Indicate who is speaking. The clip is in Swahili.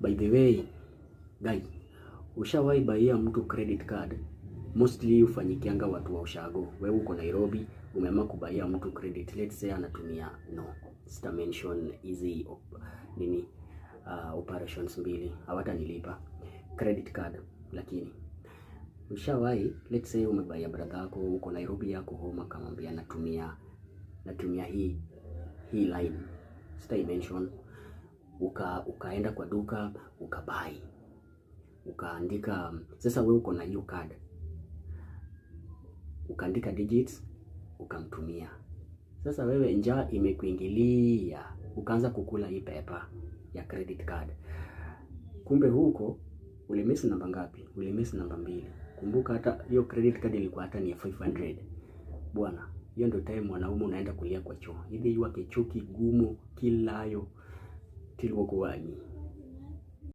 Speaker 1: By the way, guys, ushawahi baia mtu credit card? Mostly ufanyikianga watu wa ushago. Wewe uko Nairobi, umeamua kubaia mtu credit. Let's say anatumia sita mention easy operations mbili. Hawatanilipa credit card. Lakini ushawahi, let's say umebaia brother yako uko Nairobi yako home, akamwambia natumia hii line sita mention, ukaenda kwa duka ukabai, ukaandika. Sasa wewe uko na hiyo card, ukaandika digits ukamtumia. Sasa wewe njaa imekuingilia, ukaanza kukula hii pepa ya credit card. Kumbe huko ulimiss namba ngapi? Ulimiss namba 2. Kumbuka hata hiyo credit card ilikuwa hata ni 500. Bwana, hiyo ndio time mwanaume unaenda kulia kwa choo. Hivi yua kichuki gumu kilayo tilwo kuwanyi.